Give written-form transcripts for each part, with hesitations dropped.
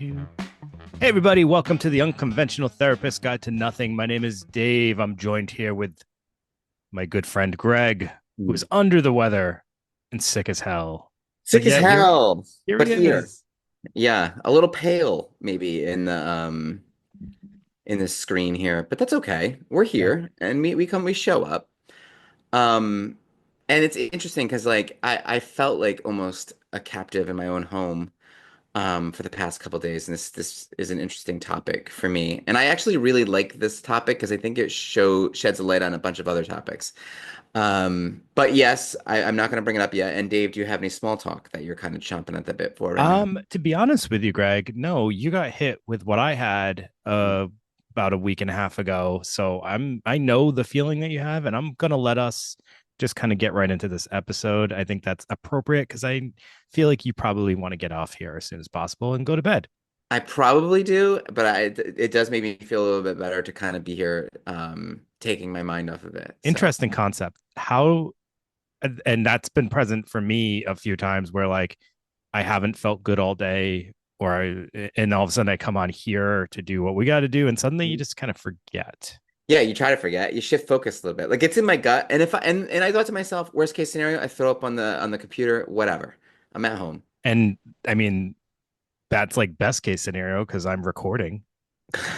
Hey, everybody, welcome to the Unconventional Therapist Guide to Nothing. My name is Dave. I'm joined here with my good friend Greg, who is Mm. under the weather and sick as hell. But Sick as yet, here, hell, here but he here. is. Yeah, a little pale maybe in the screen here, but that's okay. We're Yeah. here and we show up. Um and it's interesting because like I felt like almost a captive in my own home for the past couple days, and this is an interesting topic for me. And I actually really like this topic because I think it sheds a light on a bunch of other topics. But yes, I'm not going to bring it up yet. And Dave, do you have any small talk that you're kind of chomping at the bit for right now? To be honest with you, Greg, no, you got hit with what I had Mhm. about a week and a half ago. So I know the feeling that you have, and I'm gonna let us just kind of get right into this episode. I think that's appropriate because I feel like you probably want to get off here as soon as possible and go to bed. I probably do, but it does make me feel a little bit better to kind of be here, taking my mind off of it. So Interesting concept. How and that's been present for me a few times where like I haven't felt good all day and all of a sudden I come on here to do what we got to do and suddenly you just kind of forget. yeah, you try to forget, you shift focus a little bit. Like it's in my gut, and if I and I thought to myself, worst case scenario, I throw up on the computer, whatever. I'm at home. And I mean that's like best case scenario because I'm recording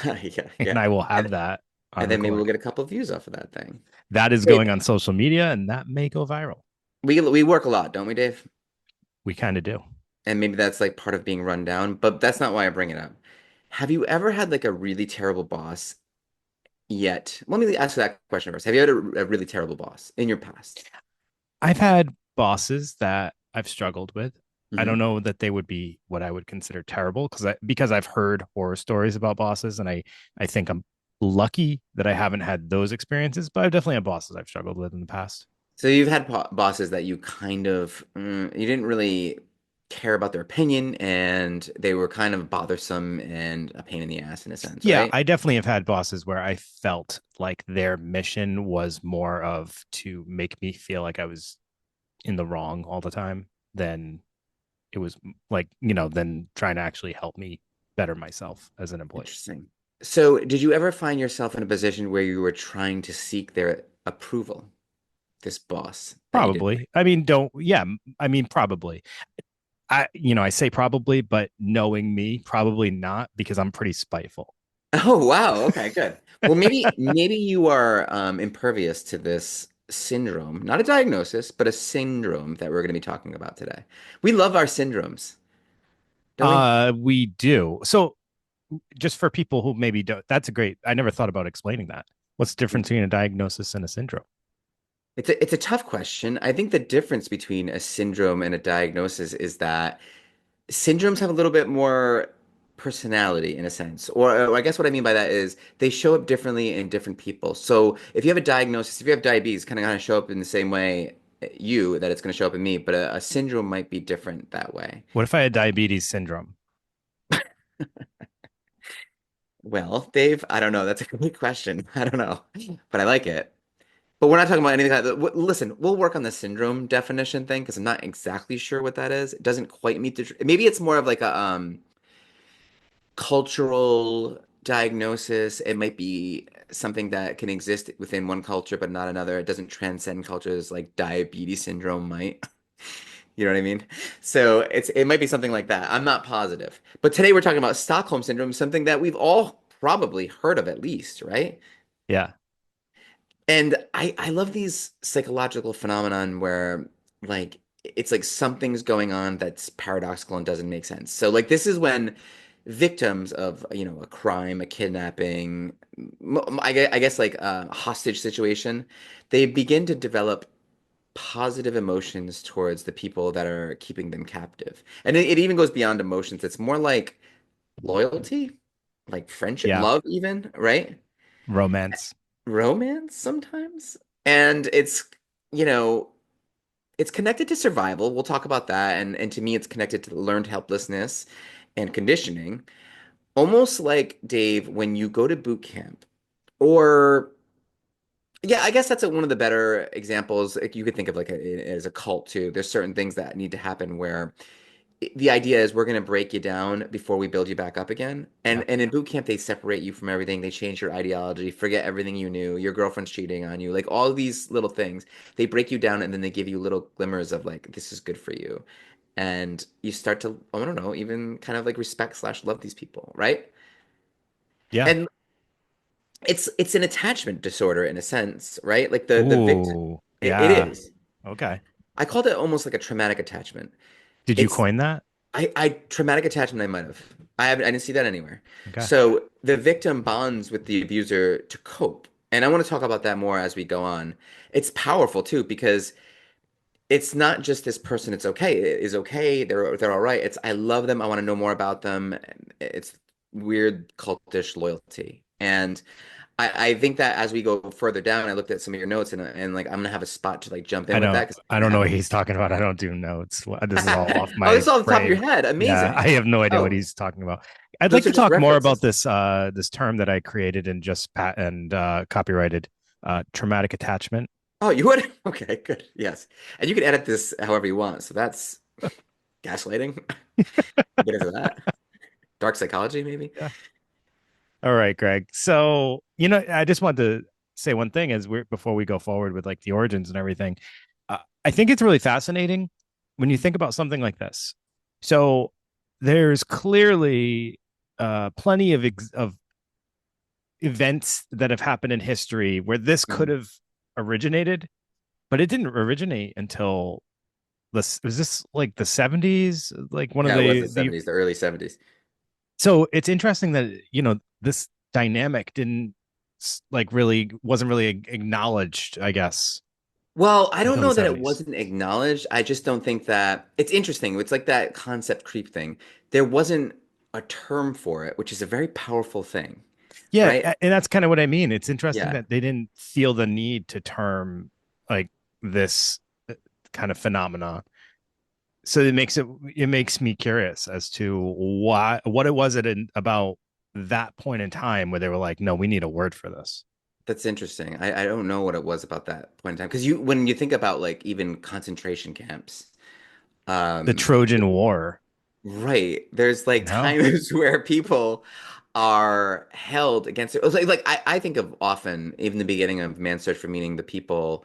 Yeah, and yeah. I will And have that on and then maybe we'll record. get a couple of views off of that thing. That is Dave, going on social media and that may go viral. we work a lot, don't we, Dave? We kind of do. And maybe that's like part of being run down, but that's not why I bring it up. Have you ever had like a really terrible boss yet? Let me ask you that question first. Have you had a really terrible boss in your past? I've had bosses that I've struggled with. I don't Hmm. know that they would be what I would consider terrible because I've heard horror stories about bosses and I think I'm lucky that I haven't had those experiences, but I've definitely had bosses I've struggled with in the past. So you've had bosses that you kind of you didn't really care about their opinion, and they were kind of bothersome and a pain in the ass in a sense, Yeah, right? I definitely have had bosses where I felt like their mission was more of to make me feel like I was in the wrong all the time than it was like, than trying to actually help me better myself as an employee. Interesting. So did you ever find yourself in a position where you were trying to seek their approval, this boss that you didn't like? Probably. I mean, don't, yeah, I mean, probably. I say probably, but knowing me, probably not because I'm pretty spiteful. Oh, wow. Okay, good. Well, maybe you are impervious to this syndrome, not a diagnosis, but a syndrome that we're going to be talking about today. We love our syndromes, don't we? We do. So just for people who maybe don't, that's a great, I never thought about explaining that. What's the difference between a diagnosis and a syndrome? It's a tough question. I think the difference between a syndrome and a diagnosis is that syndromes have a little bit more personality in a sense. Or I guess what I mean by that is they show up differently in different people. So if you have a diagnosis, if you have diabetes, kind of show up in the same way you that it's going to show up in me, but a syndrome might be different that way. What if I had diabetes syndrome? Well, Dave, I don't know. That's a great question. I don't know, but I like it. But we're not talking about anything like that. Listen, we'll work on the syndrome definition thing because I'm not exactly sure what that is. It doesn't quite meet the. Maybe it's more of like a cultural diagnosis. It might be something that can exist within one culture but not another. It doesn't transcend cultures like diabetes syndrome might. You know what I mean? So it might be something like that. I'm not positive. But today we're talking about Stockholm syndrome, something that we've all probably heard of at least, right? Yeah. And I love these psychological phenomenon where like it's like something's going on that's paradoxical and doesn't make sense. So like this is when victims of a crime, a kidnapping, I guess like a hostage situation, they begin to develop positive emotions towards the people that are keeping them captive. And it even goes beyond emotions. It's more like loyalty, like friendship, Yeah. love even, right? Romance. Romance sometimes. And you know, it's connected to survival. We'll talk about that. And to me, it's connected to learned helplessness and conditioning. Almost like Dave, when you go to boot camp, or yeah, I guess that's one of the better examples. Like, you could think of like as a cult too. There's certain things that need to happen where the idea is we're going to break you down before we build you back up again. Yeah. And in boot camp, they separate you from everything. They change your ideology, forget everything you knew. Your girlfriend's cheating on you, like all these little things. They break you down and then they give you little glimmers of like this is good for you, and you start to I don't know even kind of like respect slash love these people, right? Yeah. And it's an attachment disorder in a sense, right? Like the victim, Ooh. it Yeah. is. Okay. I called it almost like a traumatic attachment. Did you It's coin that? I traumatic attachment I might have. I didn't see that anywhere. Okay. So the victim bonds with the abuser to cope. And I want to talk about that more as we go on. It's powerful too because it's not just this person, it's okay. It is okay. They're all right. It's I love them. I want to know more about them. It's weird cultish loyalty. And I think that as we go further down, I looked at some of your notes and like I'm gonna have a spot to like jump in with that because I I'm don't gonna know have what a he's talking about. I don't do notes. This is all off Oh, my this is all on the top of your brain. head. Yeah, I Amazing. have no idea what Oh, he's talking about. I'd like those are to just talk more about references. this term that I created and just copyrighted, traumatic attachment. Oh, you would? Okay, good. Yes. And you can edit this however you want. So that's gaslighting. Get into that. Dark psychology, maybe. Yeah. All right, Greg. So, I just want to say one thing as we're before we go forward with like the origins and everything. Uh, I think it's really fascinating when you think about something like this. So, there's clearly plenty of events that have happened in history where this could Mhm. have originated, but it didn't originate until this was this like the 70s, like one of Yeah, it was the the 70s, the early 70s. so it's interesting that this dynamic didn't like really wasn't really acknowledged, I guess, Well, I don't until the know that it 70s. wasn't acknowledged. I just don't think that it's interesting. It's like that concept creep thing. There wasn't a term for it, which is a very powerful thing, Yeah, right? and that's kind of what I mean. It's interesting Yeah, that they didn't feel the need to term like this kind of phenomena. So it makes me curious as to why what it was about that point in time where they were like, no, we need a word for this. that's interesting. I don't know what it was about that point in time because you when you think about like even concentration camps, The um, Trojan War, right. There's like you know? times where people are held against it. Like I think of often, even the beginning of Man's Search for Meaning, the people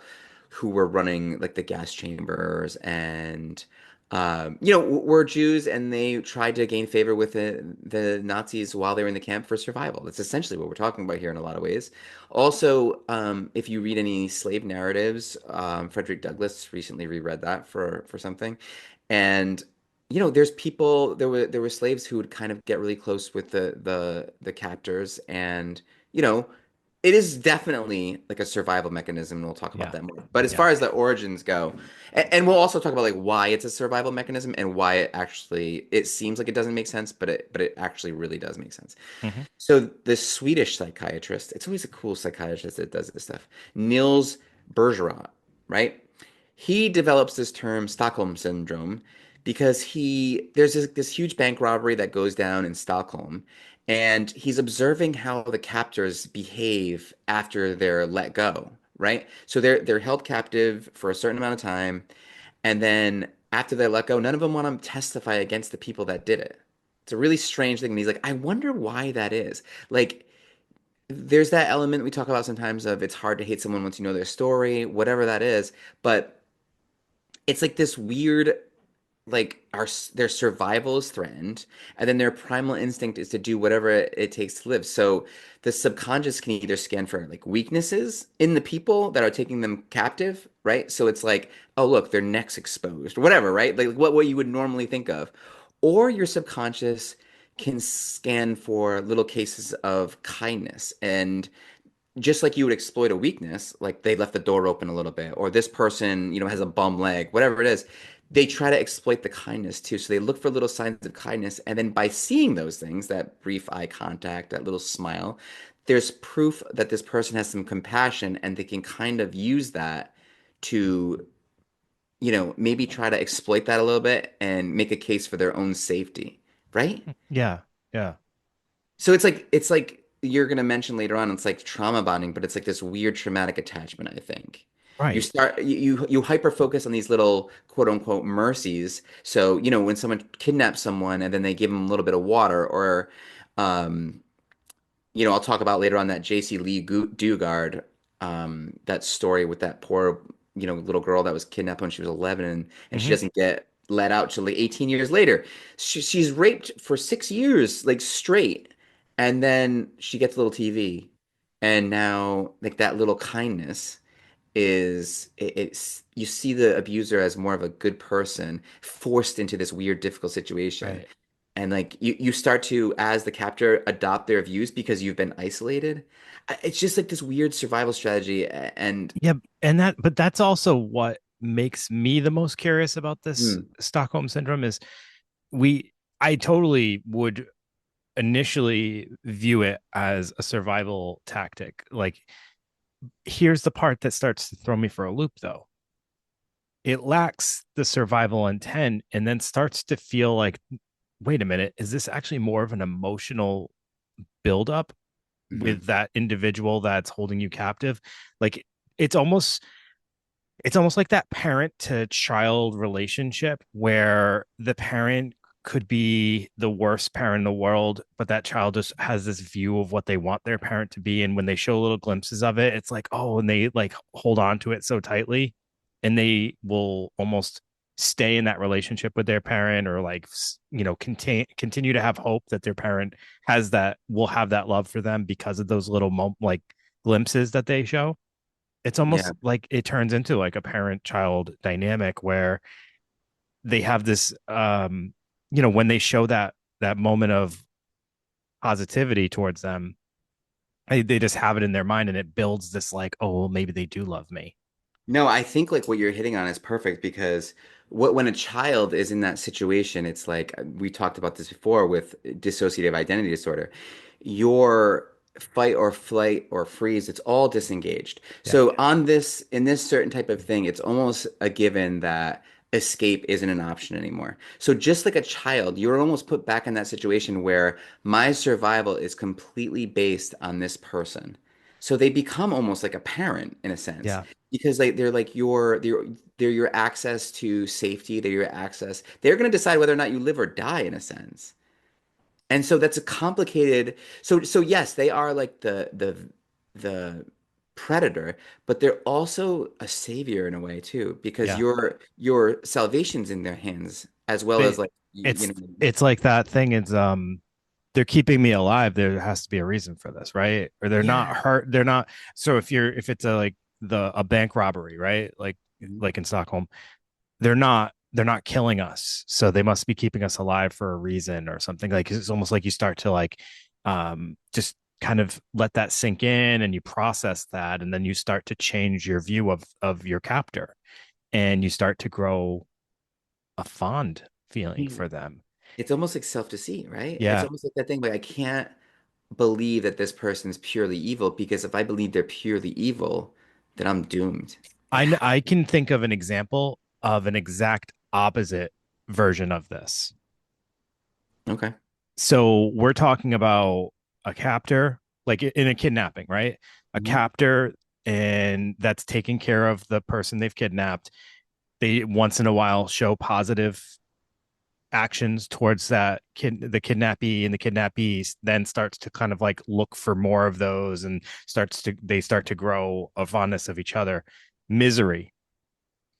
who were running like the gas chambers and were Jews and they tried to gain favor with the Nazis while they were in the camp for survival. That's essentially what we're talking about here in a lot of ways. Also, if you read any slave narratives, Frederick Douglass recently reread that for something. And there's people there were slaves who would kind of get really close with the captors and you know it is definitely like a survival mechanism and we'll talk about Yeah. that more. But as Yeah. far as the origins go, and we'll also talk about like why it's a survival mechanism and why it seems like it doesn't make sense, but it actually really does make sense. Hmm. So the Swedish psychiatrist, it's always a cool psychiatrist that does this stuff. Niels Bergeron, right? He develops this term Stockholm syndrome because there's this huge bank robbery that goes down in Stockholm, and he's observing how the captors behave after they're let go, right? So they're held captive for a certain amount of time, and then after they let go, none of them want to testify against the people that did it. It's a really strange thing. And he's like, I wonder why that is. Like, there's that element we talk about sometimes of it's hard to hate someone once you know their story, whatever that is. But it's like this weird like their survival is threatened and then their primal instinct is to do whatever it takes to live. So the subconscious can either scan for like weaknesses in the people that are taking them captive, right? So it's like, oh look, their neck's exposed or whatever, right? Like what you would normally think of. Or your subconscious can scan for little cases of kindness and just like you would exploit a weakness, like they left the door open a little bit, or this person, has a bum leg, whatever it is, they try to exploit the kindness too. So they look for little signs of kindness. And then by seeing those things, that brief eye contact, that little smile, there's proof that this person has some compassion and they can kind of use that to, maybe try to exploit that a little bit and make a case for their own safety, right? Yeah. Yeah. So it's like you're gonna mention later on, it's like trauma bonding, but it's like this weird traumatic attachment, I think. You Right. start you hyper focus on these little quote unquote mercies. So, when someone kidnaps someone and then they give them a little bit of water, or um, I'll talk about later on that J.C. Lee Dugard, that story with that poor, little girl that was kidnapped when she was 11, and she Hmm. doesn't get let out till like 18 years later. She's raped for 6 years, like straight, and then she gets a little TV, and now like that little kindness it's you see the abuser as more of a good person forced into this weird difficult situation, Right. and like you start to, as the captor, adopt their views because you've been isolated. It's just like this weird survival strategy, and Yeah, and but that's also what makes me the most curious about this mm, Stockholm syndrome is we I totally would initially view it as a survival tactic. Like, here's the part that starts to throw me for a loop though. It lacks the survival intent and then starts to feel like, wait a minute, is this actually more of an emotional buildup mhm. with that individual that's holding you captive? Like, it's almost it's almost like that parent to child relationship where the parent could be the worst parent in the world, but that child just has this view of what they want their parent to be. And when they show little glimpses of it, it's like, oh, and they like hold on to it so tightly, and they will almost stay in that relationship with their parent, or like, continue to have hope that their parent will have that love for them because of those little like glimpses that they show. It's Yeah. almost like it turns into like a parent child dynamic where they have this, when they show that moment of positivity towards them, they just have it in their mind, and it builds this like, oh well, maybe they do love me. No, I think like what you're hitting on is perfect, because when a child is in that situation, it's like we talked about this before with dissociative identity disorder. Your fight or flight or freeze, it's all disengaged. Yeah. So in this certain type of thing, it's almost a given that escape isn't an option anymore. So just like a child, you're almost put back in that situation where my survival is completely based on this person. So they become almost like a parent in a sense, Yeah. because they're like they're your access to safety. They're your access. They're going to decide whether or not you live or die in a sense. And so that's a complicated. So yes, they are like the predator, but they're also a savior in a way too, because Yeah. your salvation's in their hands as well as But like it's it's like that thing is, they're keeping me alive. There has to be a reason for this, right? Or they're not yeah. hurt. They're not. So if it's a like a bank robbery, right? Like in Stockholm, they're not killing us, so they must be keeping us alive for a reason or something. Like, it's almost like you start to like, just kind of let that sink in, and you process that, and then you start to change your view of your captor, and you start to grow a fond feeling Yeah. for them. It's almost like self-deceit, right? It's Yeah. almost like that thing like I can't believe that this person's purely evil, because if I believe they're purely evil, then I'm doomed. It has I can think of an example of an exact opposite version of this. okay. So we're talking about a captor, like in a kidnapping, right? A Mhm. captor, and that's taking care of the person they've kidnapped. They once in a while show positive actions towards the kidnappee, and the kidnappee then starts to kind of like look for more of those, and they start to grow a fondness of each other. Misery.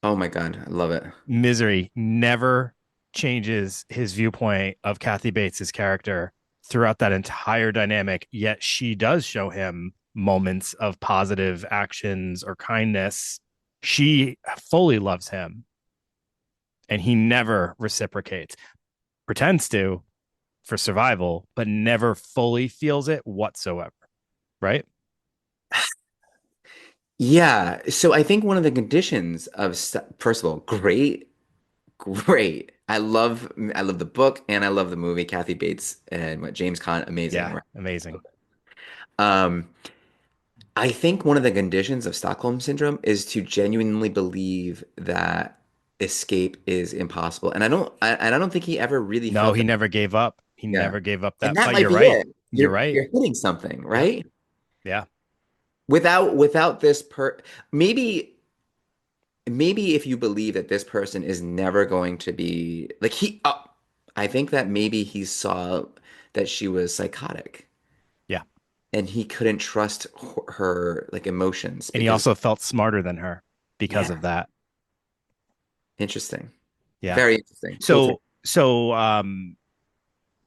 Oh my God, I love it. Misery never changes his viewpoint of Kathy Bates's character throughout that entire dynamic, yet she does show him moments of positive actions or kindness. She fully loves him, and he never reciprocates. Pretends to for survival, but never fully feels it whatsoever. Right? Yeah. So I think one of the conditions of first of all, great, great. I love the book and I love the movie. Kathy Bates and what James Caan, amazing. Yeah, Right? amazing. Um, I think one of the conditions of Stockholm syndrome is to genuinely believe that escape is impossible. And I don't think he ever really No, felt he that. never gave up. He Yeah. never gave up And that that fight. might You're be right. it. You're right. You're hitting something, Yep. right? Yeah. Without this maybe maybe if you believe that this person is never going to be like I think that maybe he saw that she was psychotic Yeah. and he couldn't trust her like emotions And he because also felt smarter than her because yeah, of that. interesting. Yeah. Very interesting. Cool take. So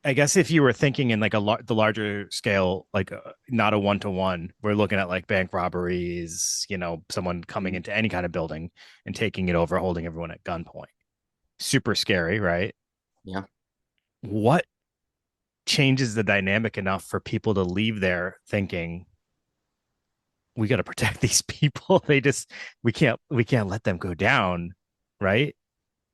I guess if you were thinking in like the larger scale, like not a one to one, we're looking at like bank robberies, someone coming Mhm. into any kind of building and taking it over, holding everyone at gunpoint. Super scary, right? Yeah. What changes the dynamic enough for people to leave there thinking we got to protect these people? We can't let them go down, right?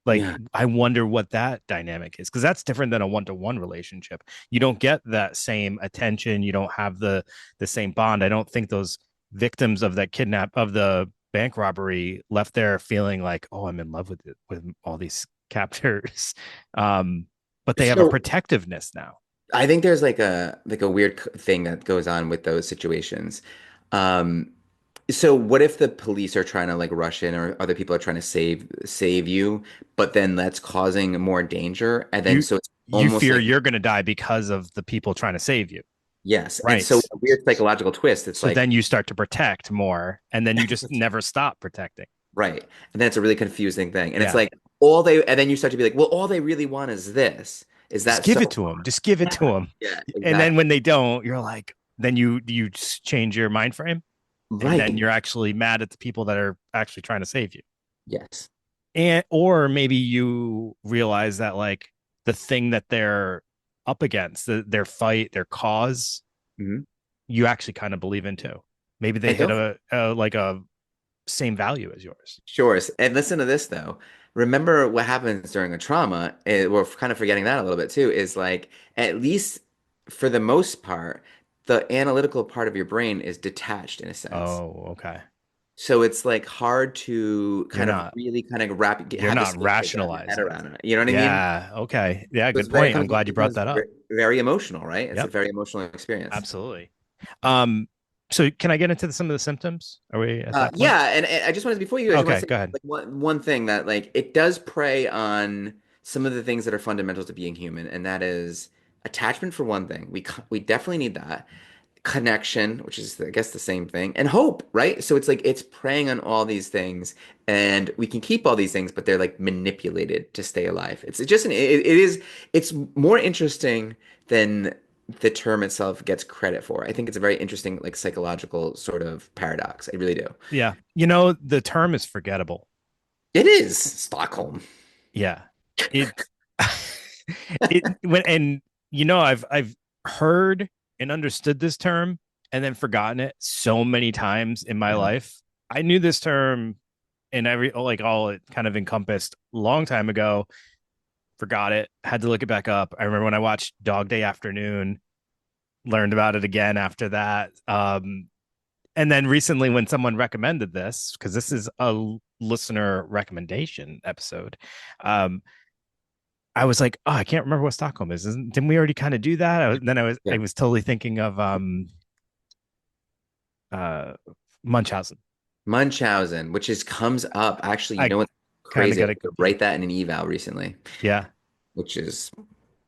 Like, Yeah. I wonder what that dynamic is, because that's different than a one-to-one relationship. You don't get that same attention. You don't have the same bond. I don't think those victims of that kidnap of the bank robbery left there feeling like, oh, I'm in love with all these captors. um but they have a So protectiveness now. I think there's like a weird thing that goes on with those situations. Um, so what if the police are trying to like rush in or other people are trying to save you, but then that's causing more danger, and then you so it's you almost fear like you're going to die because of the people trying to save you, yes, and so right? a weird psychological twist. It's So like then you start to protect more, and then you just never stop protecting. right, and then it's a really confusing thing, and it's Yeah. like and then you start to be like, well, all they really want is this. Is Just that so give it to them. far? Just give it to them. Yeah, And then exactly. when they don't, you're like, then you just change your mind frame, and then Right. you're actually mad at the people that are actually trying to save you. Yes. And or maybe you realize that like the thing that they're up against, their fight, their cause, Mhm. you actually kind of believe in too. Maybe they And hit don't a same value as yours. Sure. And listen to this though. Remember what happens during a trauma, we're kind of forgetting that a little bit too, is like at least for the most part, the analytical part of your brain is detached in a sense. Oh, okay. So it's like hard to You're kind of not really kind of you're have the not scales wrap your head rationalizing. around it. You know what I mean? Yeah, okay. Yeah, So good point. I'm glad you brought that up. very emotional, right? It's a Yep, very emotional experience. absolutely. Um, so can I get into some of the symptoms? Are we at that point? Yeah, and I just wanted before you, I just want Okay, to say go ahead. like one thing that like it does prey on some of the things that are fundamental to being human, and that is attachment for one thing. We definitely need that connection, which is I guess the same thing, and hope, right? So it's like it's preying on all these things, and we can keep all these things, but they're like manipulated to stay alive. It's just it is it's more interesting than the term itself gets credit for. I think it's a very interesting like psychological sort of paradox. I really do. Yeah, the term is forgettable. It is Stockholm. Yeah, it it when and I've heard and understood this term and then forgotten it so many times in my Yeah. life. I knew this term and all it kind of encompassed a long time ago. Forgot it. Had to look it back up. I remember when I watched Dog Day Afternoon, learned about it again after that. And then recently, when someone recommended this, because this is a listener recommendation episode, um, I was like, oh, I can't remember what Stockholm is. Didn't we already kind of do that? Then I Yeah. was totally thinking of uh, Munchausen. Munchausen, which is comes up. Actually, you I know what's kind of crazy? I got had it to confused. write that in an eval recently, Yeah, which is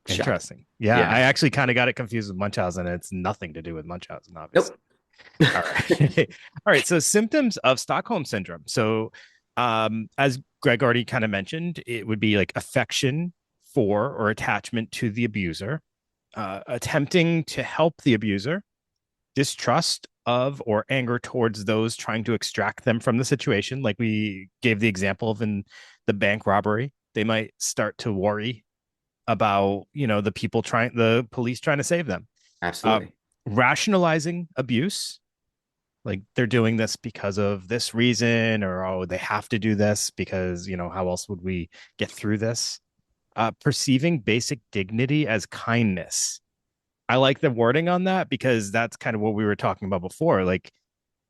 shocking. interesting. Yeah, Yeah. I actually kind of got it confused with Munchausen. It's nothing to do with Munchausen, obviously. Nope. All right. All right. So symptoms of Stockholm syndrome. So as Greg already kind of mentioned, it would be like affection for or attachment to the abuser, attempting to help the abuser, distrust of or anger towards those trying to extract them from the situation. Like we gave the example of in the bank robbery, they might start to worry about, the police trying to save them. Uh, Absolutely. Rationalizing abuse, like they're doing this because of this reason, or oh, they have to do this because how else would we get through this? Perceiving basic dignity as kindness. I like the wording on that because that's kind of what we were talking about before, like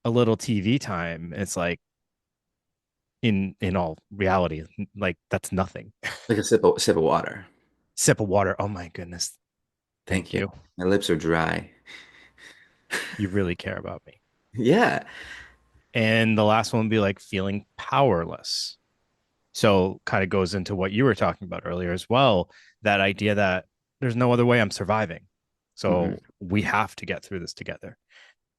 a little TV time. It's like in all reality, like that's nothing. Like a sip of water. Sip of water, oh my goodness, Thank thank you. you. My lips are dry. You really care about me. Yeah. And the last one would be like feeling powerless. So kind of goes into what you were talking about earlier as well, that idea that there's no other way I'm surviving. Hmm. So we have to get through this together.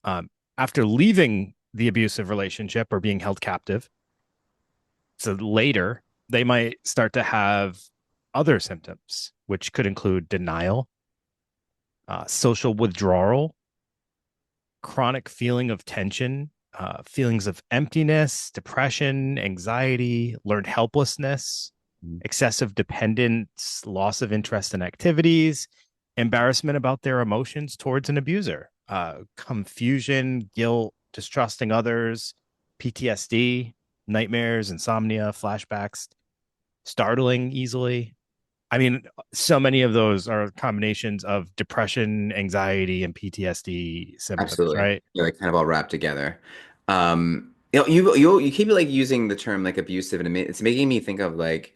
Um, After leaving the abusive relationship or being held captive, so later they might start to have other symptoms, which could include denial, social withdrawal, chronic feeling of tension, feelings of emptiness, depression, anxiety, learned helplessness, excessive dependence, loss of interest in activities, embarrassment about their emotions towards an abuser, confusion, guilt, distrusting others, PTSD, nightmares, insomnia, flashbacks, startling easily. I mean, so many of those are combinations of depression, anxiety, and PTSD symptoms, Absolutely. right? Yeah, like kind of all wrapped together. You keep like using the term like abusive, and it's making me think of like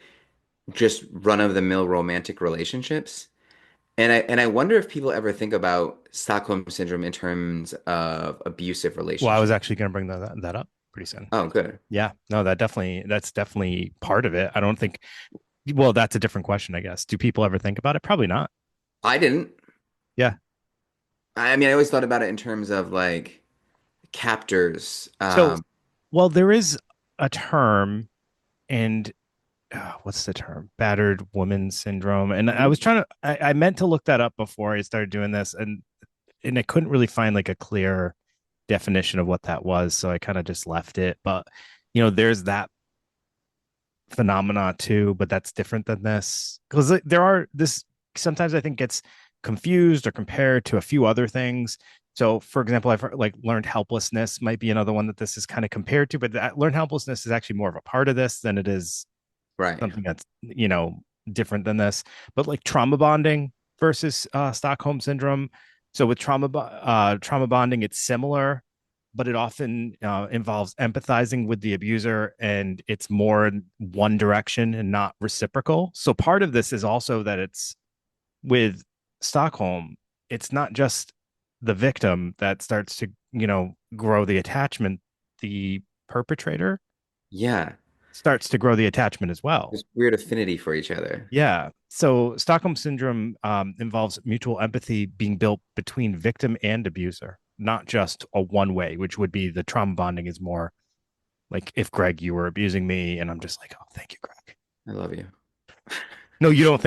just run-of-the-mill romantic relationships. And I wonder if people ever think about Stockholm syndrome in terms of abusive Well, I was relationships. actually going to bring that up pretty soon. Oh, good. Yeah, no, that's definitely part of it. I don't think. Well, that's a different question, I guess. Do people ever think about it? Probably not. I didn't. Yeah. I mean, I always thought about it in terms of like captors. So, well, there is a term, and what's the term? Battered woman syndrome. And I was Mhm. trying to. I meant to look that up before I started doing this, and I couldn't really find like a clear definition of what that was, so I kind of just left it. But there's that phenomena too, but that's different than this because there are this sometimes I think gets confused or compared to a few other things. So, for example, I've heard, like learned helplessness might be another one that this is kind of compared to, but that learned helplessness is actually more of a part of this than it is Right. something that's different than this. But like trauma bonding versus Stockholm syndrome. So with trauma bonding, it's similar, but it often involves empathizing with the abuser, and it's more in one direction and not reciprocal. So part of this is also that it's with Stockholm, it's not just the victim that starts to grow the attachment. The perpetrator Yeah. starts to grow the attachment as well. This weird affinity for each other. Yeah. So Stockholm syndrome involves mutual empathy being built between victim and abuser, not just a one way, which would be the trauma bonding is more like if Greg, you were abusing me, and I'm just like, oh, thank you, Greg. I love you. No, you don't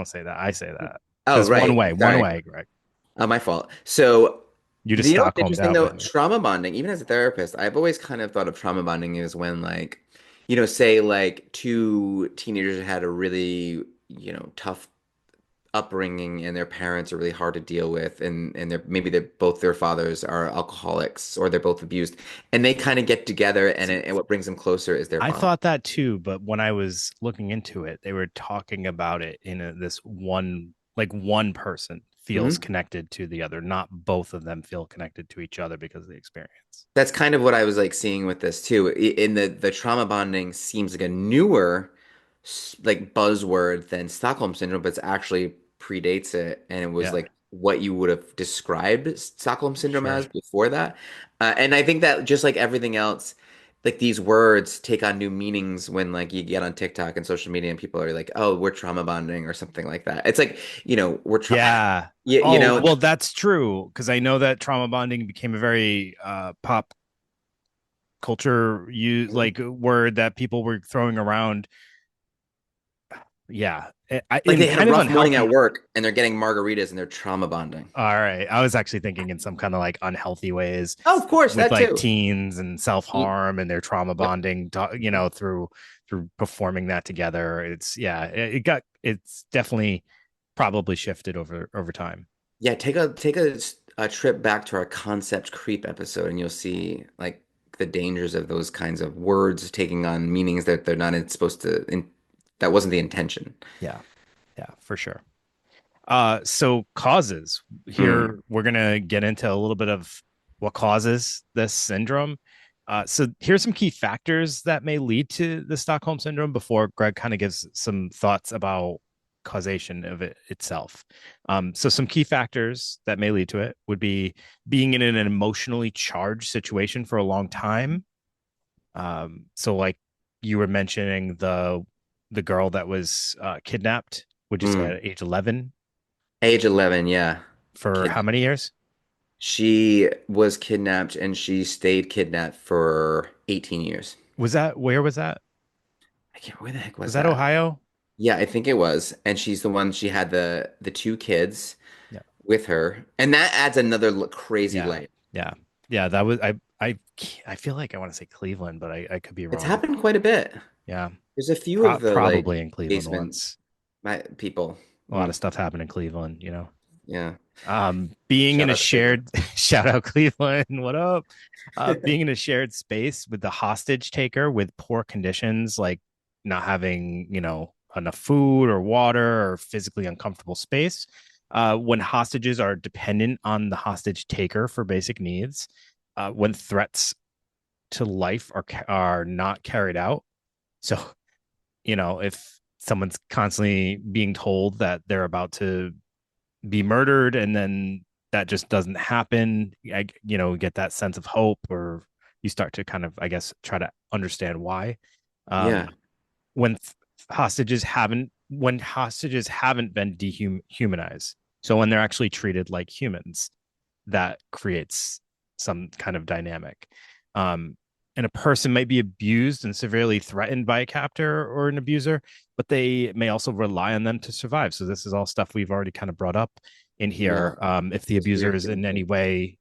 say that. I say that Oh, because right. one Sorry. way, Greg. My fault. So, You just you know what's Stockholmed interesting out though? with me. Trauma bonding, even as a therapist, I've always kind of thought of trauma bonding as when like, say like two teenagers had a really, tough upbringing and their parents are really hard to deal with and they're maybe they're both their fathers are alcoholics or they're both abused and they kind of get together and what brings them closer is their I bond. thought that too, but when I was looking into it, they were talking about it in this one, like one person feels Mhm. connected to the other, not both of them feel connected to each other because of the experience. That's kind of what I was like seeing with this too. In the trauma bonding seems like a newer like buzzword than Stockholm syndrome, but it's actually predates it, and it was Yeah, like what you would have described Stockholm syndrome sure. as before that. And I think that just like everything else, like these words take on new meanings when like you get on TikTok and social media and people are like, "Oh, we're trauma bonding" or something like that. It's like, we're Yeah. you Oh, know, well, that's true because I know that trauma bonding became a very pop culture like word that people were throwing around. Yeah, like in they had a kind of rough morning at unhealthy. work and they're getting margaritas and they're trauma bonding. All right. I was actually thinking in some kind of like unhealthy ways Oh, of course, with that like too. teens and Ye- self-harm and their trauma Yep. bonding, through performing that together. It's yeah, it's definitely probably shifted over time. Yeah, take a trip back to our concept creep episode and you'll see like the dangers of those kinds of words taking on meanings that they're not supposed to that wasn't the intention. Yeah. Yeah, for sure. So causes Mm. here, we're gonna get into a little bit of what causes this syndrome. So here's some key factors that may lead to the Stockholm syndrome before Greg kind of gives some thoughts about causation of it itself. So some key factors that may lead to it would be being in an emotionally charged situation for a long time. So like you were mentioning the girl that was kidnapped, would you say Mm. at age 11 Age 11, yeah. for how Kidnapped. many years? She was kidnapped and she stayed kidnapped for 18 years. Was that where was that? I can't, where the heck Was was that that? Ohio? Yeah, I think it was. And she's the one, she had the two kids Yeah. with her. And that adds another crazy Yeah. layer. Yeah. Yeah, that was I feel like I want to say Cleveland, but I could be It's wrong. happened quite a bit. Yeah. There's a few of the like Probably in Cleveland basement once. people. A lot of Mm, stuff happened in Cleveland, you know. yeah. Being in Shout a out to Cleveland. shared shout out Cleveland, what up? Being in a shared space with the hostage taker with poor conditions, like not having, you know, enough food or water or physically uncomfortable space. When hostages are dependent on the hostage taker for basic needs, when threats to life are not carried out. So, you know, if someone's constantly being told that they're about to be murdered and then that just doesn't happen, you know, get that sense of hope, or you start to kind of, I guess, try to understand why. um Yeah. when hostages haven't been dehumanized, so when they're actually treated like humans, that creates some kind of dynamic. Um, and a person might be abused and severely threatened by a captor or an abuser, but they may also rely on them to survive. So this is all stuff we've already kind of brought up in Yeah. here. If the It's abuser weird is in any thinking. way,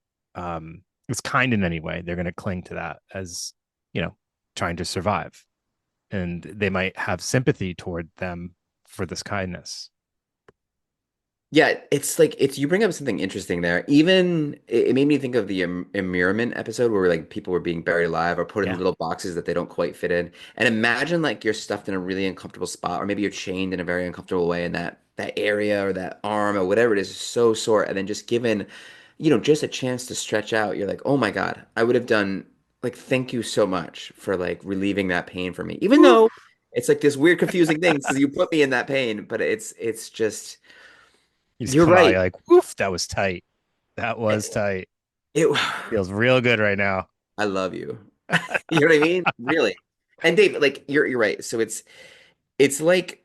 is kind in any way, they're going to cling to that as, you know, trying to survive, and they might have sympathy toward them for this kindness. Yeah, it's like it's you bring up something interesting there. Even it made me think of the immurement episode where like people were being buried alive or put in Yeah, little boxes that they don't quite fit in. And imagine like you're stuffed in a really uncomfortable spot, or maybe you're chained in a very uncomfortable way, and that area or that arm or whatever it is so sore, and then just given, just a chance to stretch out, you're like, oh my God, I would have done like thank you so much for like relieving that pain for me. Even woo, though it's like this weird confusing thing because you put me in that pain, but it's just. you just You're come out, right. you're like, woof, that was tight. That was It, tight. it Feels real good right now. I love you. You know what I mean? Really. And Dave, like you're right. So it's like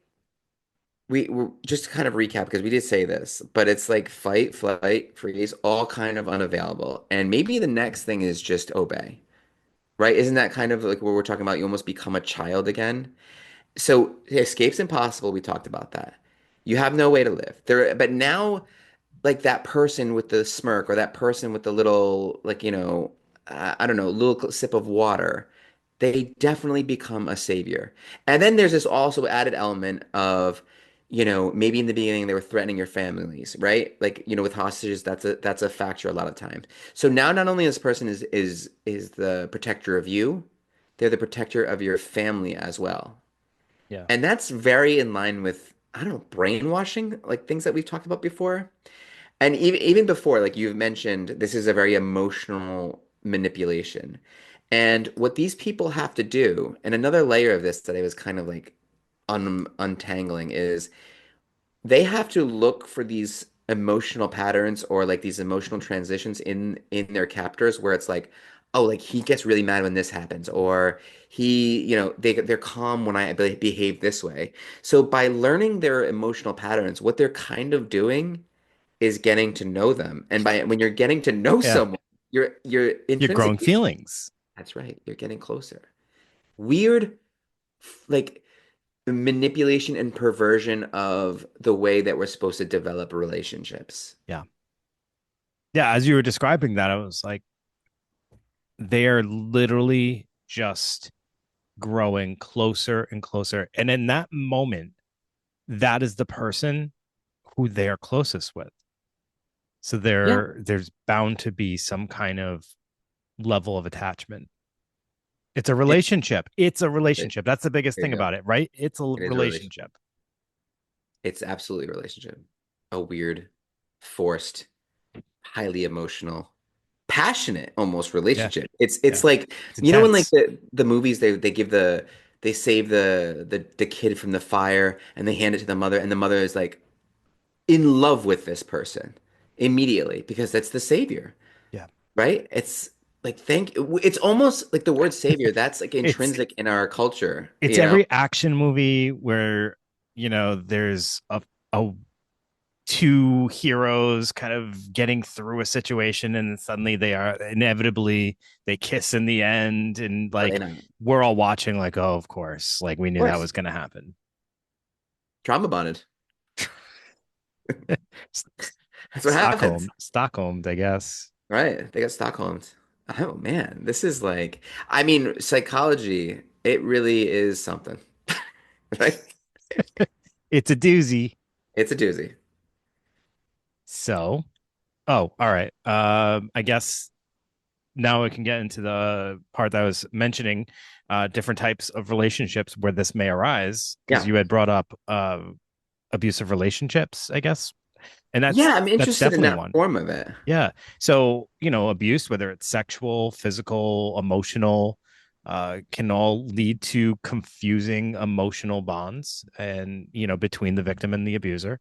we're just to kind of recap because we did say this, but it's like fight, flight, freeze, all kind of unavailable. And maybe the next thing is just obey, right? Isn't that kind of like what we're talking about? You almost become a child again. So escape's impossible. We talked about that. You have no way to live there, but now like that person with the smirk or that person with the little like I don't know, little sip of water, they definitely become a savior. And then there's this also added element of maybe in the beginning they were threatening your families, right? Like with hostages, that's a factor a lot of times. So now not only this person is the protector of you, they're the protector of your family as well. Yeah. And that's very in line with, I don't know, brainwashing, like things that we've talked about before. And even before, like you've mentioned, this is a very emotional manipulation. And what these people have to do, and another layer of this that I was kind of like untangling is they have to look for these emotional patterns or like these emotional transitions in their captors where it's like, oh, like he gets really mad when this happens, or they're calm when I behave this way. So by learning their emotional patterns, what they're kind of doing is getting to know them. And by when you're getting to know Yeah. someone, you're You're growing intrinsically, feelings. that's right, you're getting closer. Weird, like manipulation and perversion of the way that we're supposed to develop relationships. Yeah. Yeah. As you were describing that, I was like, they're literally just growing closer and closer. And in that moment, that is the person who they are closest with. So Yeah. there's bound to be some kind of level of attachment. It's a It's relationship. It's a it, relationship. That's the biggest there thing you go. about it, right? It's a It is a relationship. relationship. It's absolutely a relationship. A weird, forced, highly emotional, passionate almost Yeah. relationship. It's Yeah. it's like It's when like intense. the movies they save the kid from the fire and they hand it to the mother and the mother is like in love with this person immediately because that's the savior, Yeah. right? It's like thank it's almost like the word savior that's like It's intrinsic in our culture, it's you know. every action movie where there's a two heroes kind of getting through a situation and then suddenly they are inevitably they kiss in the end and Are they like not? Of we're all watching like oh of course like we knew that course. was going to happen. Trauma bonded. That's what happens. Stockholm I guess. Right. They got Stockholmed. Oh man, this is like, I mean, psychology, it really is something. Right? It's a doozy. It's a doozy. So all right, I guess now we can get into the part that I was mentioning, different types of relationships where this may arise, because Yeah. you had brought up abusive relationships, I guess, and Yeah, that's I'm that's interested in definitely that one. form of it. Yeah. So abuse, whether it's sexual, physical, emotional, can all lead to confusing emotional bonds, and between the victim and the abuser.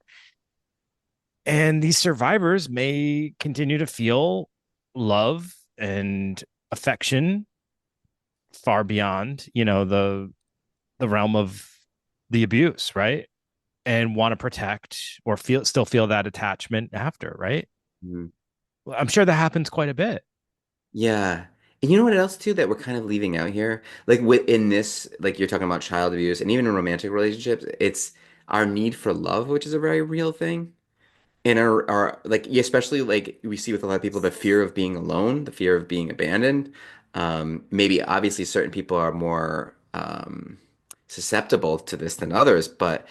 And these survivors may continue to feel love and affection far beyond the realm of the abuse, right? And want to protect or still feel that attachment after, right? Mhm. Well, I'm sure that happens quite a bit. Yeah. And you know what else too that we're kind of leaving out here? Like in this, like you're talking about child abuse and even in romantic relationships, it's our need for love, which is a very real thing. And our like especially like we see with a lot of people the fear of being alone, the fear of being abandoned. Maybe obviously certain people are more susceptible to this than others, but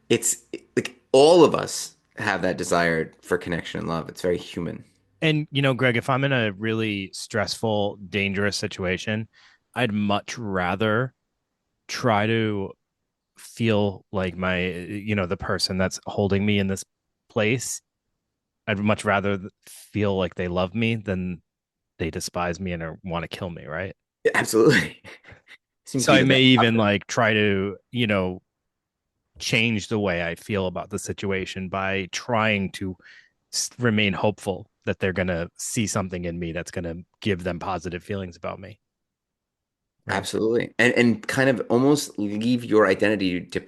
it's like all of us have that desire for connection and love. It's very human. And Greg, if I'm in a really stressful, dangerous situation, I'd much rather try to feel like the person that's holding me in this place. I'd much rather feel like they love me than they despise me and or want to kill me, right? Absolutely. Seems to So be I the may best even option. like try to, change the way I feel about the situation by trying to remain hopeful that they're going to see something in me that's going to give them positive feelings about me. Right. Absolutely. And kind of almost leave your identity to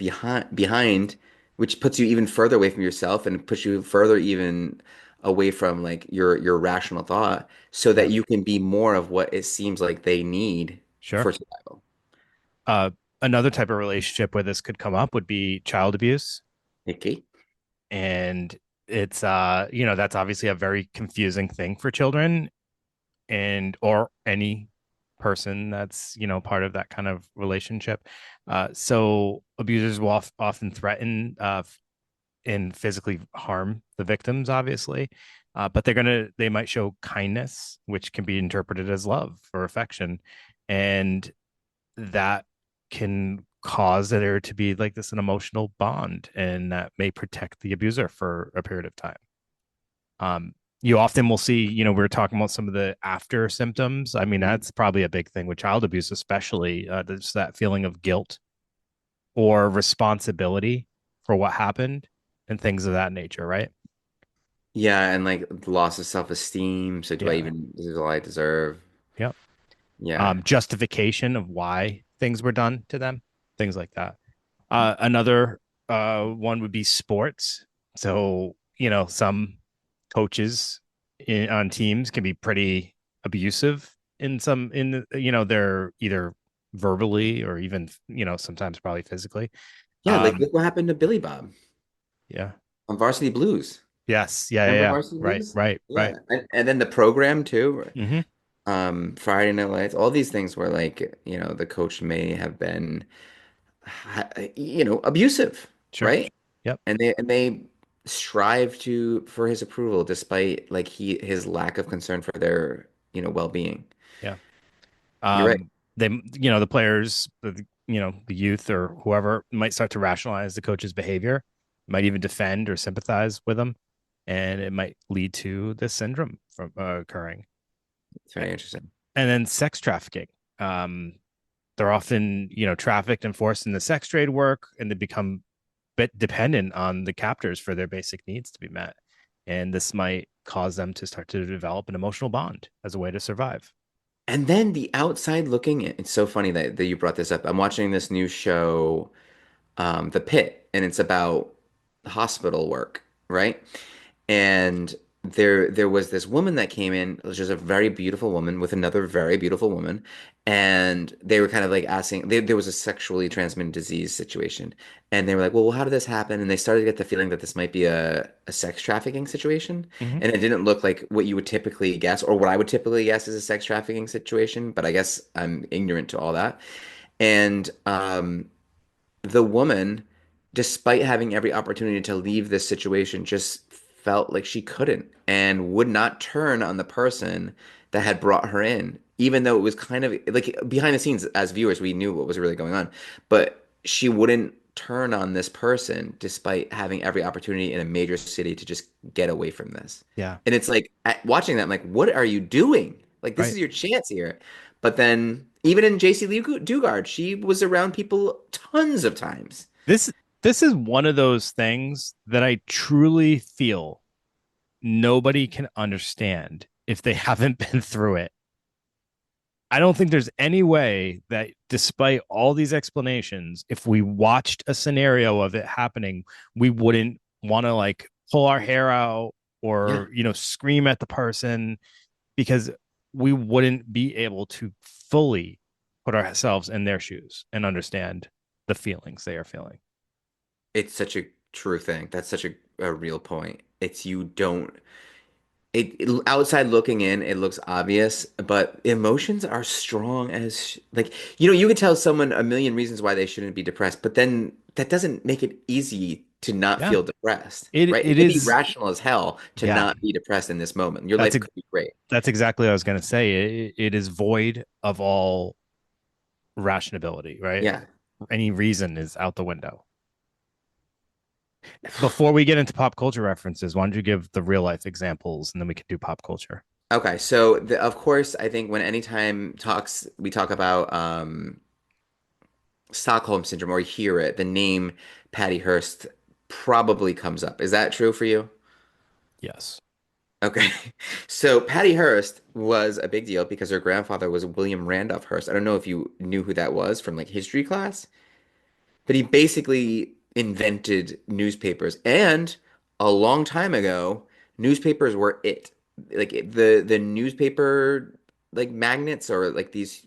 behind, which puts you even further away from yourself and puts you further even away from like your rational thought so that Yeah. you can be more of what it seems like they need Sure. for survival. Uh, Another type of relationship where this could come up would be child abuse. Okay. And it's, that's obviously a very confusing thing for children and or any person that's part of that kind of relationship. So abusers will often threaten and physically harm the victims, obviously, but they might show kindness, which can be interpreted as love or affection, and that can cause there to be like this an emotional bond, and that may protect the abuser for a period of time. um, you often will see, we are talking about some of the after symptoms. I mean, Mhm. that's probably a big thing with child abuse, especially. There's that feeling of guilt or responsibility for what happened and things of that nature, right? Yeah, and like loss of self-esteem. So do I Yeah. even, this is all I deserve? Yeah. Yeah. Justification of why things were done to them, things like that. Another one would be sports. So, some coaches on teams can be pretty abusive they're either verbally or even, sometimes probably physically. Yeah, like Um, look what happened to Billy Bob yeah. on Varsity Blues. Yes. Yeah. Yeah. Remember Yeah. Varsity Right. Blues? Right. Right. Yeah. And then the program too. Mm-hmm. Friday Night Lights, all these things where like, the coach may have been, abusive, Sure. right? Yep. And they strive for his approval despite like his lack of concern for their, well-being. Yeah. You're right. um they the players, the youth or whoever might start to rationalize the coach's behavior, might even defend or sympathize with them, and it might lead to this syndrome from occurring. It's very interesting. And then sex trafficking. They're often trafficked and forced into sex trade work, and they become bit dependent on the captors for their basic needs to be met, and this might cause them to start to develop an emotional bond as a way to survive. And then the outside looking in, it's so funny that you brought this up. I'm watching this new show, The Pit, and it's about hospital work, right? And there was this woman that came in, it was just a very beautiful woman with another very beautiful woman, and they were kind of like asking, there was a sexually transmitted disease situation, and they were like, well, how did this happen? And they started to get the feeling that this might be a sex trafficking situation, Hmm. and it didn't look like what you would typically guess or what I would typically guess is a sex trafficking situation, but I guess I'm ignorant to all that. And the woman, despite having every opportunity to leave this situation, just felt like she couldn't and would not turn on the person that had brought her in, even though it was kind of like behind the scenes as viewers, we knew what was really going on. But she wouldn't turn on this person despite having every opportunity in a major city to just get away from this. Yeah. And it's like watching that, I'm like, what are you doing? Like, this Right. is your chance here. But then, even in JC Lee Dugard, she was around people tons of times. This this is one of those things that I truly feel nobody can understand if they haven't been through it. I don't think there's any way that despite all these explanations, if we watched a scenario of it happening, we wouldn't want to like pull our hair out Yeah, or, scream at the person because we wouldn't be able to fully put ourselves in their shoes and understand the feelings they are feeling. it's such a true thing. That's such a real point. It's you don't outside looking in, it looks obvious, but emotions are strong as like you could tell someone a million reasons why they shouldn't be depressed, but then that doesn't make it easy to not Yeah. feel depressed, It right? It it can be is rational as hell to yeah. not be depressed in this moment. Your That's life a, could be great. that's exactly what I was going to say. It is void of all rationality, right? Yeah. Any reason is out the window. Before we get into pop culture references, why don't you give the real life examples and then we can do pop culture? Okay, so of course, I think when anytime we talk about Stockholm syndrome or hear it, the name Patty Hearst probably comes up. Is that true for you? Yes. Okay, so Patty Hearst was a big deal because her grandfather was William Randolph Hearst. I don't know if you knew who that was from like history class. But he basically invented newspapers. And a long time ago, newspapers were it. Like the newspaper like magnates or like these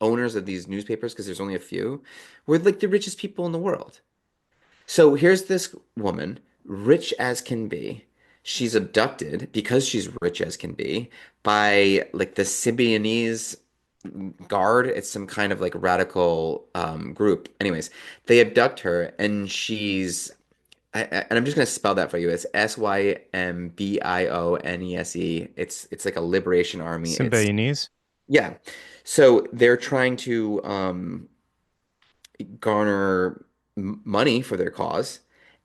owners of these newspapers, because there's only a few, were like the richest people in the world. So here's this woman, rich as can be. She's abducted because she's rich as can be by like the Symbionese guard. It's some kind of like radical group. Anyways, they abduct her and and I'm just gonna spell that for you. It's Symbionese. It's like a liberation army. It's Symbionese. yeah. So they're trying to garner money for their cause.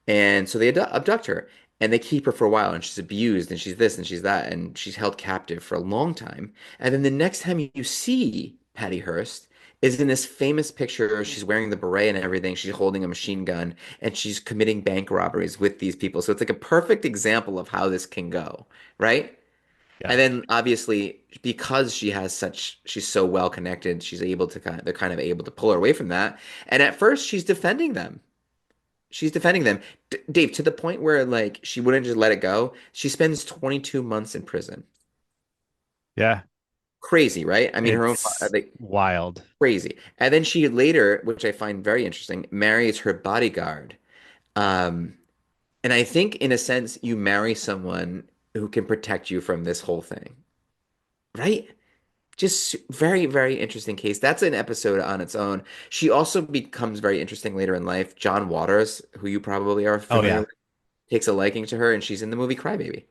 And so they abduct her and they keep her for a while and she's abused and she's this and she's that and she's held captive for a long time. And then the next time you see Patty Hearst is in this famous picture. She's wearing the beret and everything. She's holding a machine gun and she's committing bank robberies with these people. So it's like a perfect example of how this can go, right? Yeah. And then obviously because she's so well connected, they're kind of able to pull her away from that. And at first she's defending them. She's defending them. Dave, to the point where like she wouldn't just let it go. She spends 22 months in prison. Yeah. Crazy, right? I mean, her own It's like wild. crazy. And then she later, which I find very interesting, marries her bodyguard. Um, and I think in a sense you marry someone who can protect you from this whole thing, right? Just very, very interesting case. That's an episode on its own. She also becomes very interesting later in life. John Waters, who you probably are Oh familiar yeah. with, takes a liking to her, and she's in the movie Crybaby.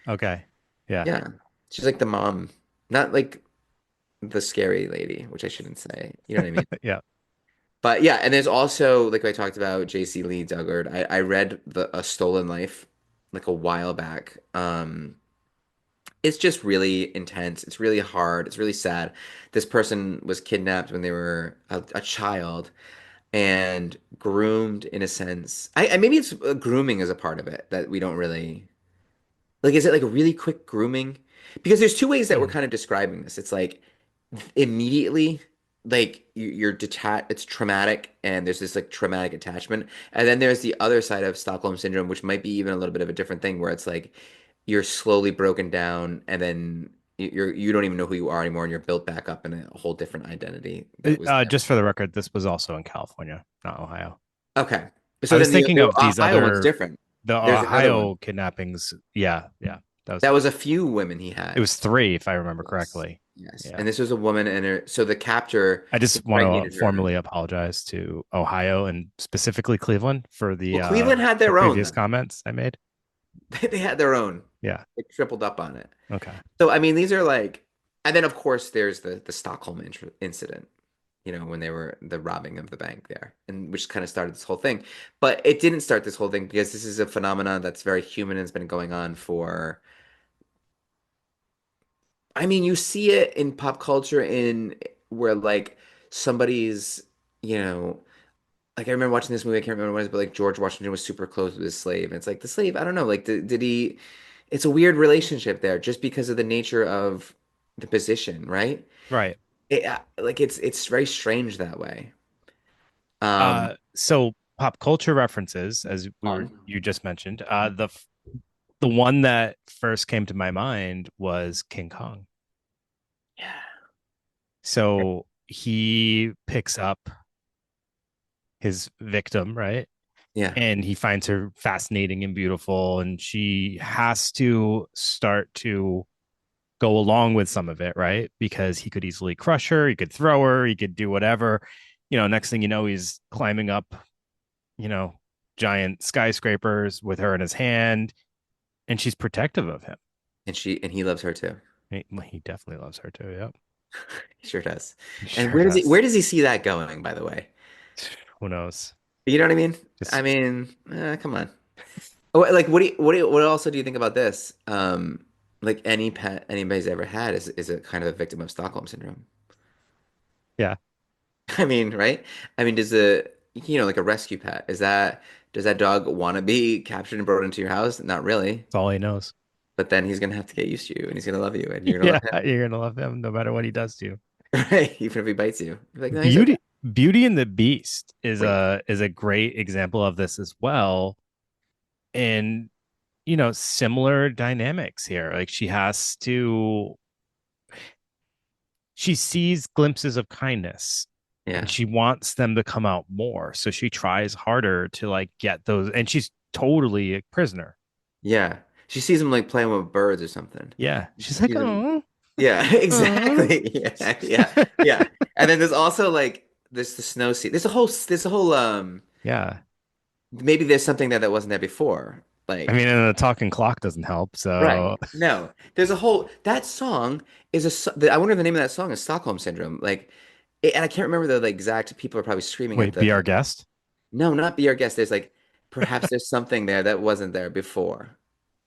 Okay. Yeah. Yeah, she's like the mom, not like the scary lady, which I shouldn't say. You know what I mean? Yeah. But yeah, and there's also like I talked about J.C. Lee Dugard. I read the A Stolen Life like a while back. It's just really intense. It's really hard. It's really sad. This person was kidnapped when they were a child and groomed in a sense. I maybe it's grooming is a part of it that we don't really like. Is it like a really quick grooming? Because there's two ways that we're Mm. kind of describing this. It's like immediately like you're detached, it's traumatic, and there's this like traumatic attachment, and then there's the other side of Stockholm syndrome, which might be even a little bit of a different thing, where it's like you're slowly broken down, and then you don't even know who you are anymore, and you're built back up in a whole different identity that was there. Just for the record, this was also in California, not Ohio. Okay, I so was then thinking the of these Ohio one's other, different. the There's another one. Ohio kidnappings. Yeah, yeah, that was That was a few women he it had. was three, if I remember Yes. correctly. Yes. Yeah. And this was a woman and her, so the captor I just want to impregnated her. formally apologize to Ohio and specifically Cleveland for Well, Cleveland had the their own previous then. comments I made. They had their own. Yeah. They tripled up on it. Okay. So I mean, these are like, and then of course there's the Stockholm incident, when they were the robbing of the bank there, and which kind of started this whole thing. But it didn't start this whole thing because this is a phenomenon that's very human and has been going on for, I mean, you see it in pop culture in where like somebody's, you know, like I remember watching this movie, I can't remember what it was, but like George Washington was super close with his slave. And it's like the slave, I don't know, like did he, it's a weird relationship there just because of the nature of the position, right? Right. Like it's very strange that way. Um, So pop culture references, as on. you just mentioned, the one that first came to my mind was King Kong. Yeah. So he picks up his victim, right? Yeah. And he finds her fascinating and beautiful, and she has to start to go along with some of it, right? Because he could easily crush her, he could throw her, he could do whatever. Next thing you know, he's climbing up, you know, giant skyscrapers with her in his hand, and she's protective of him. And he loves her too. He definitely loves her too. Yep. He sure does. He And sure where does he see that going, by the way? Who knows? You know what I mean? I Just mean, come on. Oh, like what also do you think about this? Like any pet anybody's ever had is a kind of a victim of Stockholm syndrome. yeah, I mean, right? I mean, like a rescue pet, does that dog want to be captured and brought into your house? Not really. that's all he knows. But then he's gonna have to get used to you and he's gonna love you and you're gonna Yeah, love him. you're gonna love him no matter what he does to you. Right? Even if he bites you. You're like, no, he's okay. Beauty and the Beast Great. is a great example of this as well. And similar dynamics here. Like she sees glimpses of kindness and Yeah. she wants them to come out more. So she tries harder to like get those, and she's totally a prisoner. Yeah. She sees him like playing with birds or something. Yeah. She She's like, sees him. oh, Yeah, oh. exactly. Yeah, yeah, yeah. And then there's also like there's the snow scene. There's a whole Yeah. maybe there's something there that wasn't there before. I mean, Like, and the talking clock doesn't help. right. So No. There's a whole that song I wonder if the name of that song is Stockholm Syndrome. Like and I can't remember the like, exact people are probably screaming at wait, be our the guest. no, not Be Our Guest. There's like perhaps there's something there that wasn't there before.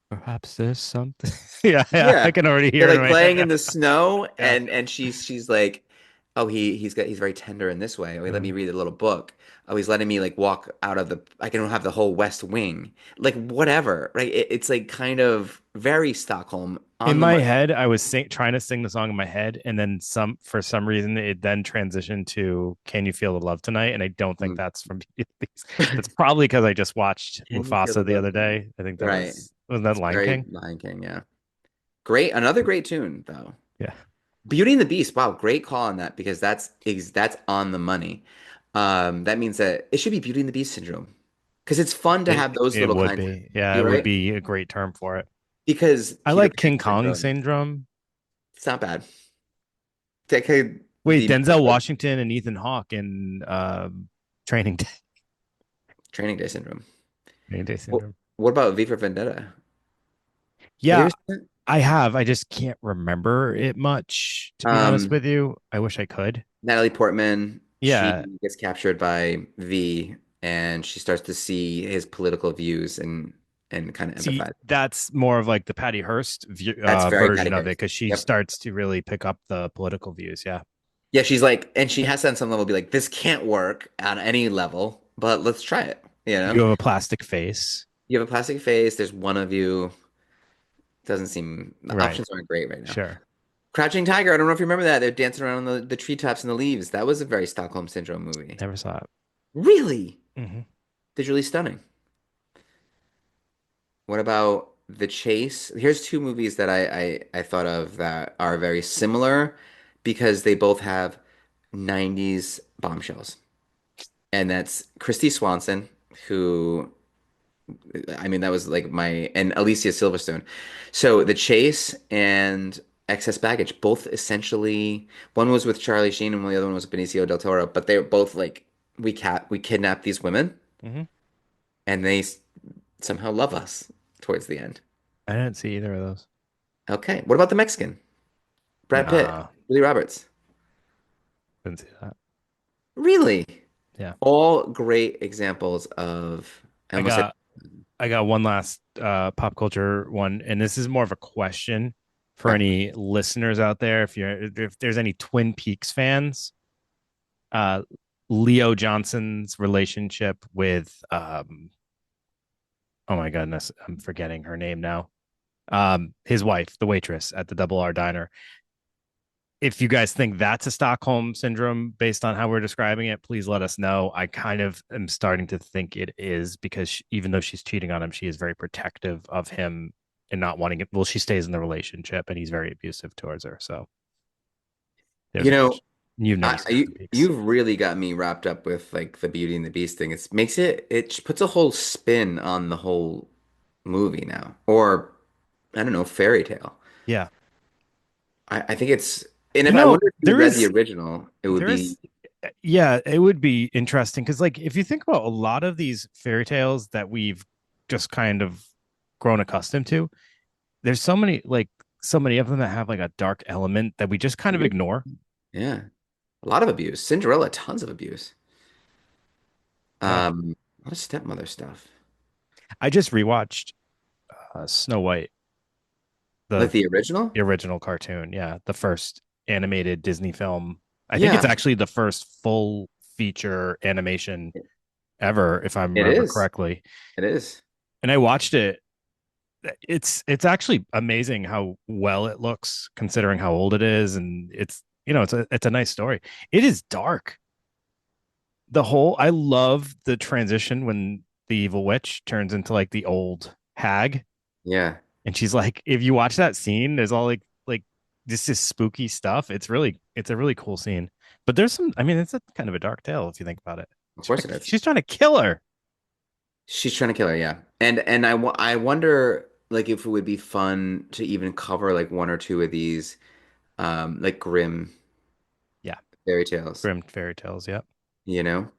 Perhaps there's something. Yeah, yeah. I Yeah. can already They're hear it in like my head playing in now. the snow Yeah. and she's like, oh, he's very tender in this way. Oh, he let me Mhm. read a little book. Oh, he's letting me like walk out of the I can have the whole West Wing. Like whatever, right? It's like kind of very Stockholm In on the my money. head, I was trying to sing the song in my head, and then for some reason it then transitioned to "Can You Feel the Love Tonight?" And I don't think Mm. that's from Beauty and the Beast. That's probably because I just watched Can you feel the Mufasa the love other tonight? day. I think that Right. wasn't that It's Lion very King? Lion King, yeah. Great, another great tune though. Yeah, Beauty and the Beast. Wow, great call on that because that's on the money. That means that it should be Beauty and the Beast syndrome because it's fun to have those it little would kinds of. be. Yeah, it You're would right be a great term for it. because I Peter like Pan King Kong syndrome. syndrome. It's not bad. That could Wait, be Denzel Washington and Ethan Hawke in Training Day. Training Day syndrome. Training Day What, syndrome. what about V for Vendetta? Have you Yeah, ever seen that? I have. I just can't remember it much, to be honest Um, with you. I wish I could. Natalie Portman. She Yeah. gets captured by V, and she starts to see his political views and kind of See, empathize. that's more of like the Patty Hearst That's very Patty version of it Hearst. because she Yep. starts to really pick up the political views. Yeah. Yeah, she's like, and she has to on some level be like, this can't work on any level, but let's try it. You You know, have a plastic face. you have a plastic face. There's one of you. Doesn't seem the Right. options aren't great right now. Sure. Crouching Tiger. I don't know if you remember that. They're dancing around on the treetops and the leaves. That was a very Stockholm Syndrome movie. Never saw it. Really? Hmm. Visually stunning. What about The Chase? Here's two movies that I thought of that are very similar because they both have 90s bombshells. And that's Christy Swanson, who, I mean, that was like and Alicia Silverstone. So The Chase and Excess Baggage, both essentially, one was with Charlie Sheen and the other one was Benicio del Toro, but they're both like, we kidnap these women Hmm. and somehow love us towards the end. I didn't see either of those. Okay. What about the Mexican? Brad Pitt, Nah, Julie Roberts. didn't see that. Really? Yeah. All great examples of, I I almost said, got I got one last pop culture one, and this is more of a question for okay. any listeners out there. If there's any Twin Peaks fans, uh, Leo Johnson's relationship with oh my goodness, I'm forgetting her name now. His wife, the waitress at the Double R Diner. If you guys think that's a Stockholm syndrome based on how we're describing it, please let us know. I kind of am starting to think it is because even though she's cheating on him, she is very protective of him and not wanting it. Well, she stays in the relationship and he's very abusive towards her. So there's You a know, question. You know, you see you Twin Peaks. you've really got me wrapped up with like the Beauty and the Beast thing. It puts a whole spin on the whole movie now, or I don't know, fairy tale. Yeah. I think it's, and You if I know, wonder if you read the original, it would there be is, yeah, it would be interesting because, like, if you think about a lot of these fairy tales that we've just kind of grown accustomed to, there's so many of them that have like a dark element that we just kind of abuse. ignore. Yeah, a lot of abuse. Cinderella, tons of abuse. Yeah. A lot of stepmother stuff. I just rewatched Snow White, Like the the original? the original cartoon. Yeah, the first animated Disney film. I think it's Yeah, actually the first full feature animation ever, if I it remember is. correctly. It is. And I watched it. It's actually amazing how well it looks considering how old it is, and it's a nice story. It is dark. I love the transition when the evil witch turns into like the old hag, Yeah. and she's like, if you watch that scene, there's all like this is spooky stuff. It's a really cool scene. But there's some, I mean, it's a kind of a dark tale if you think about it. Of course it is. She's trying to kill her. She's trying to kill her, yeah. And I wonder like if it would be fun to even cover like one or two of these like grim Yeah, fairy tales, grim fairy tales. Yeah. you know?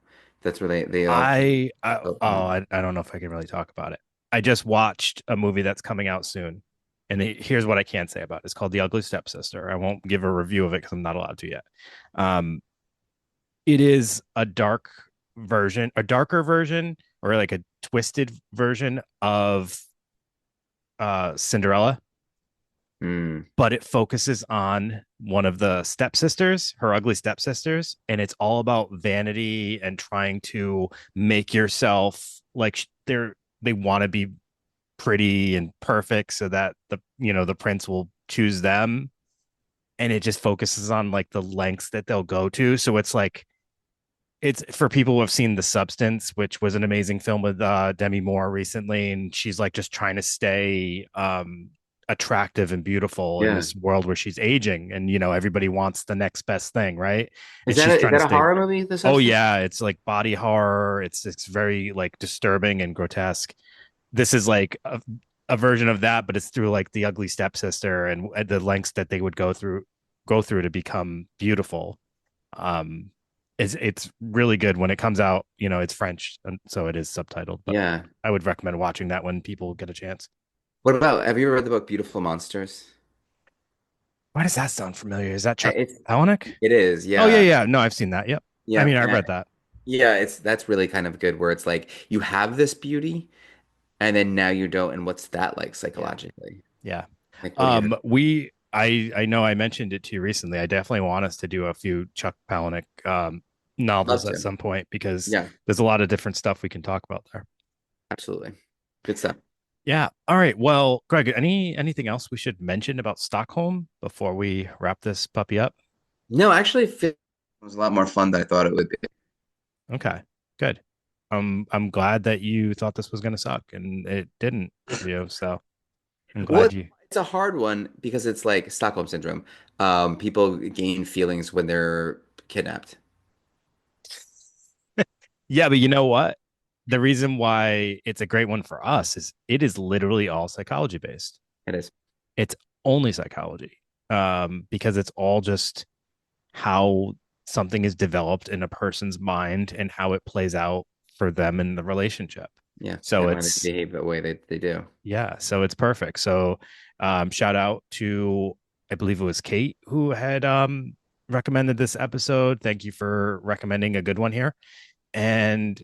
That's where they all so fun. I don't know if I can really talk about it. I just watched a movie that's coming out soon, and here's what I can say about it. It's called The Ugly Stepsister. I won't give a review of it because I'm not allowed to yet. Um, it is a darker version, or like a twisted version of Cinderella, Mm, but it focuses on one of the stepsisters, her ugly stepsisters, and it's all about vanity and trying to make yourself like they want to be pretty and perfect so that the prince will choose them, and it just focuses on like the lengths that they'll go to. So it's like it's for people who have seen The Substance, which was an amazing film with Demi Moore recently, and she's like just trying to stay attractive and beautiful in yeah. this world where she's aging, and everybody wants the next best thing, right? And she's Is trying to that a stay. horror movie, The Oh Substance? yeah, it's like body horror. It's very like disturbing and grotesque. This is like a version of that, but it's through like the ugly stepsister and the lengths that they would go through to become beautiful. um it's really good when it comes out. It's French, and so it is subtitled, but Yeah. I would recommend watching that when people get a chance. What about, have you ever read the book Beautiful Monsters? Why does that sound familiar? Is that Chuck It's Palahniuk? it is, Oh yeah, yeah. yeah, no, I've seen that. Yep. I Yeah. mean, I've And read that. yeah, it's that's really kind of good where it's like you have this beauty and then now you don't, and what's that like Yeah, psychologically? yeah. Like what do you have? I know I mentioned it to you recently. I definitely want us to do a few Chuck Palahniuk Love novels at to. some point because Yeah, there's a lot of different stuff we can talk about there. absolutely. Good stuff. Yeah. All right. Well, Greg, anything else we should mention about Stockholm before we wrap this puppy up? No, actually, it was a lot more fun than I thought it would be. Okay. Good. I'm glad that you thought this was gonna suck and it didn't for you. So I'm Well, glad you. it's a hard one because it's like Stockholm syndrome. People gain feelings when they're kidnapped. Yeah, but you know what? The reason why it's a great one for us is it is literally all psychology based. It is. It's only psychology. Because it's all just how something is developed in a person's mind and how it plays out for them in the relationship. Yeah, So and why they it's behave the way they do. yeah, so it's perfect. So shout out to I believe it was Kate who had recommended this episode. Thank you for recommending a good one here. And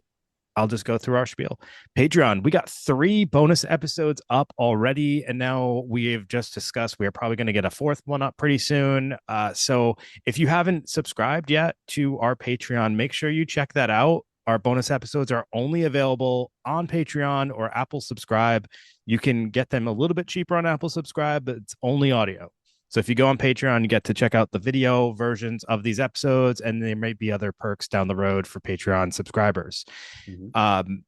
I'll just go through our spiel. Patreon, we got 3 bonus episodes up already. And now we have just discussed we are probably going to get a 4th one up pretty soon. So if you haven't subscribed yet to our Patreon, make sure you check that out. Our bonus episodes are only available on Patreon or Apple Subscribe. You can get them a little bit cheaper on Apple Subscribe, but it's only audio. So if you go on Patreon, you get to check out the video versions of these episodes, and there may be other perks down the road for Patreon subscribers. Mhm. Um,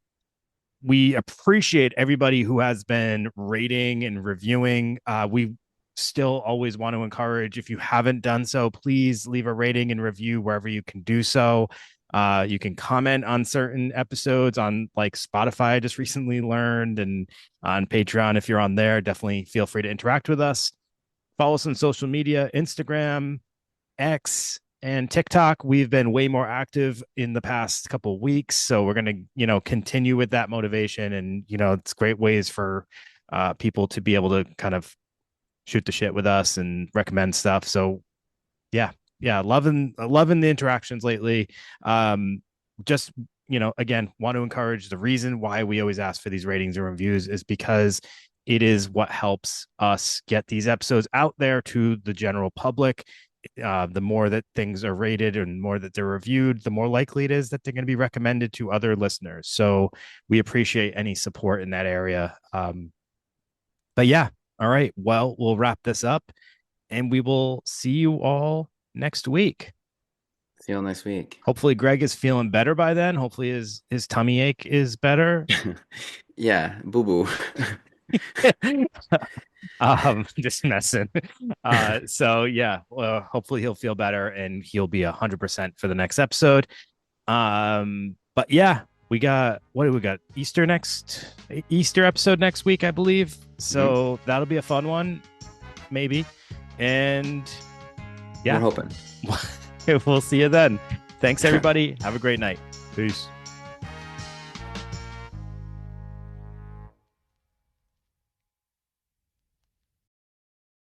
we appreciate everybody who has been rating and reviewing. We still always want to encourage, if you haven't done so, please leave a rating and review wherever you can do so. You can comment on certain episodes on like Spotify, I just recently learned, and on Patreon. If you're on there, definitely feel free to interact with us. Follow us on social media, Instagram, X, and TikTok. We've been way more active in the past couple of weeks, so we're gonna, continue with that motivation, and it's great ways for people to be able to kind of shoot the shit with us and recommend stuff. So yeah, yeah, loving the interactions lately. Just again, want to encourage, the reason why we always ask for these ratings and reviews is because it is what helps us get these episodes out there to the general public. The more that things are rated and more that they're reviewed, the more likely it is that they're going to be recommended to other listeners. So we appreciate any support in that area. But yeah, all right. Well, we'll wrap this up and we will see you all next week. See you all next week. Hopefully Greg is feeling better by then. Hopefully his tummy ache is better. Yeah, boo boo. Just messing. So yeah, well, hopefully he'll feel better and he'll be 100% for the next episode. But yeah, we got, what do we got? Easter episode next week, I believe. Mhm. So that'll be a fun one, maybe. And We're yeah, hoping. we'll see you then. Thanks everybody. Have a great night. Peace.